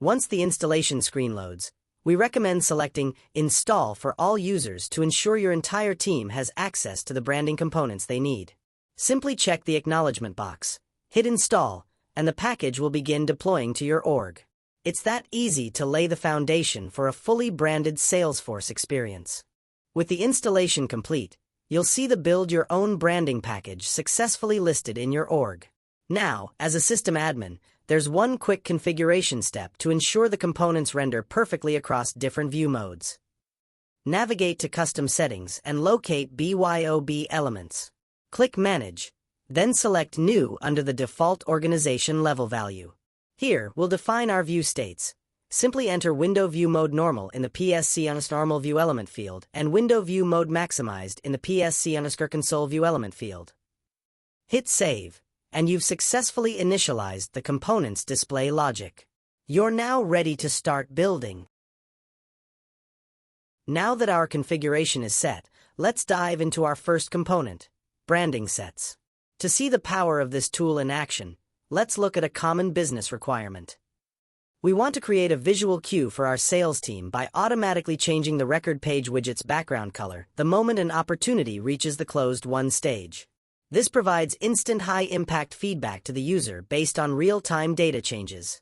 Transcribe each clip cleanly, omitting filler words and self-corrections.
Once the installation screen loads, we recommend selecting Install for all users to ensure your entire team has access to the branding components they need. Simply check the acknowledgement box, hit Install, and the package will begin deploying to your org. It's that easy to lay the foundation for a fully branded Salesforce experience. With the installation complete, you'll see the Build Your Own Branding package successfully listed in your org. Now, as a system admin, there's one quick configuration step to ensure the components render perfectly across different view modes. Navigate to Custom Settings and locate BYOB elements. Click Manage, then select New under the default organization level value. Here, we'll define our view states. Simply enter Window View Mode Normal in the PSC_Normal View Element field and Window View Mode Maximized in the PSC_Console View Element field. Hit Save, and you've successfully initialized the component's display logic. You're now ready to start building. Now that our configuration is set, let's dive into our first component, branding sets. To see the power of this tool in action, let's look at a common business requirement. We want to create a visual cue for our sales team by automatically changing the record page widget's background color the moment an opportunity reaches the closed won stage. This provides instant high-impact feedback to the user based on real-time data changes.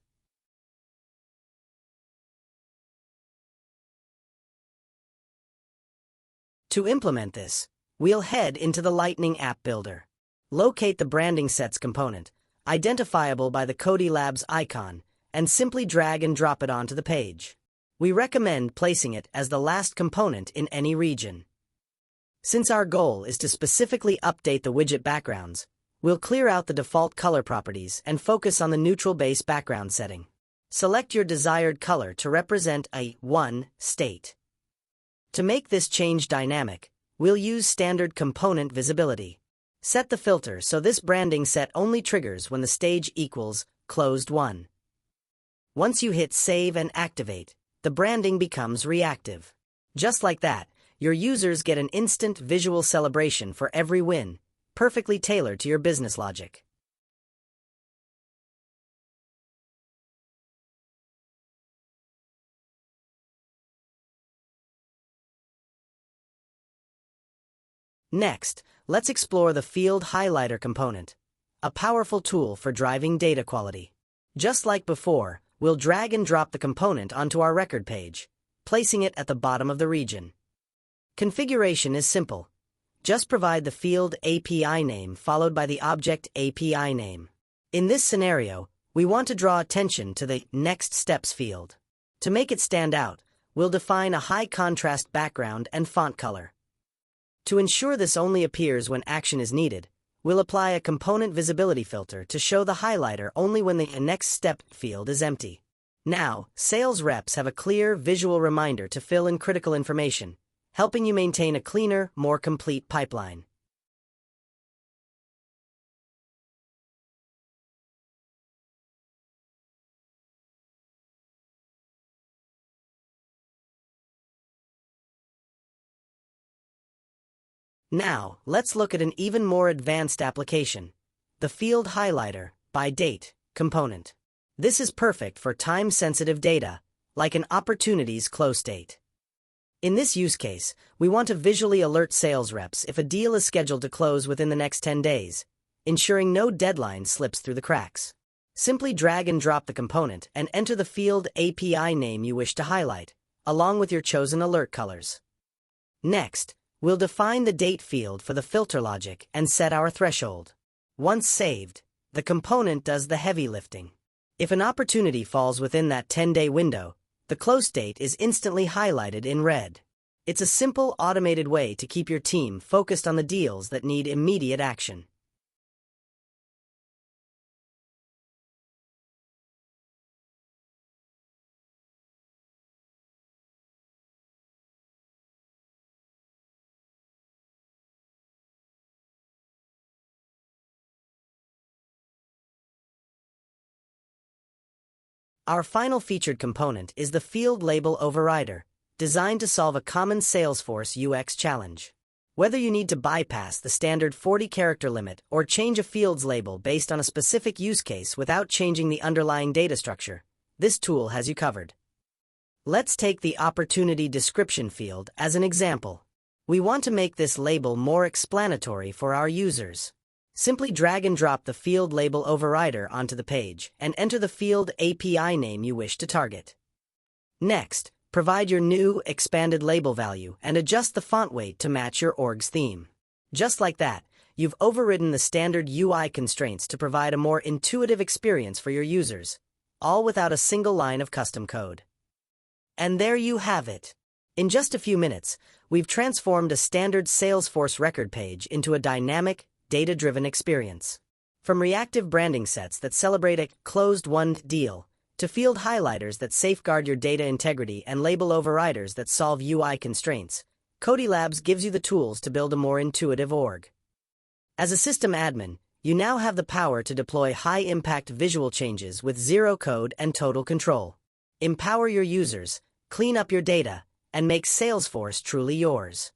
To implement this, we'll head into the Lightning App Builder. Locate the Branding Sets component, identifiable by the Cody Labs icon, and simply drag and drop it onto the page. We recommend placing it as the last component in any region. Since our goal is to specifically update the widget backgrounds, we'll clear out the default color properties and focus on the neutral base background setting. Select your desired color to represent a won state. To make this change dynamic, we'll use standard component visibility. Set the filter so this branding set only triggers when the stage equals closed won. Once you hit Save and Activate, the branding becomes reactive. Just like that, your users get an instant visual celebration for every win, perfectly tailored to your business logic. Next, let's explore the Field Highlighter component, a powerful tool for driving data quality. Just like before, we'll drag and drop the component onto our record page, placing it at the bottom of the region. Configuration is simple. Just provide the field API name followed by the object API name. In this scenario, we want to draw attention to the Next Steps field. To make it stand out, we'll define a high-contrast background and font color. To ensure this only appears when action is needed, we'll apply a component visibility filter to show the highlighter only when the Next Step field is empty. Now, sales reps have a clear visual reminder to fill in critical information, helping you maintain a cleaner, more complete pipeline. Now, let's look at an even more advanced application, the Field Highlighter by Date component. This is perfect for time-sensitive data, like an opportunity's close date. In this use case, we want to visually alert sales reps if a deal is scheduled to close within the next 10 days, ensuring no deadline slips through the cracks. Simply drag and drop the component and enter the field API name you wish to highlight, along with your chosen alert colors. Next, we'll define the date field for the filter logic and set our threshold. Once saved, the component does the heavy lifting. If an opportunity falls within that 10-day window, the close date is instantly highlighted in red. It's a simple, automated way to keep your team focused on the deals that need immediate action. Our final featured component is the Field Label Overrider, designed to solve a common Salesforce UX challenge. Whether you need to bypass the standard 40-character limit or change a field's label based on a specific use case without changing the underlying data structure, this tool has you covered. Let's take the opportunity description field as an example. We want to make this label more explanatory for our users. Simply drag and drop the field label overrider onto the page and enter the field API name you wish to target. Next, provide your new expanded label value and adjust the font weight to match your org's theme. Just like that, you've overridden the standard UI constraints to provide a more intuitive experience for your users, all without a single line of custom code. And there you have it. In just a few minutes, we've transformed a standard Salesforce record page into a dynamic, data-driven experience. From reactive branding sets that celebrate a closed-won deal, to field highlighters that safeguard your data integrity and label overriders that solve UI constraints, Cody Labs gives you the tools to build a more intuitive org. As a system admin, you now have the power to deploy high-impact visual changes with zero code and total control. Empower your users, clean up your data, and make Salesforce truly yours.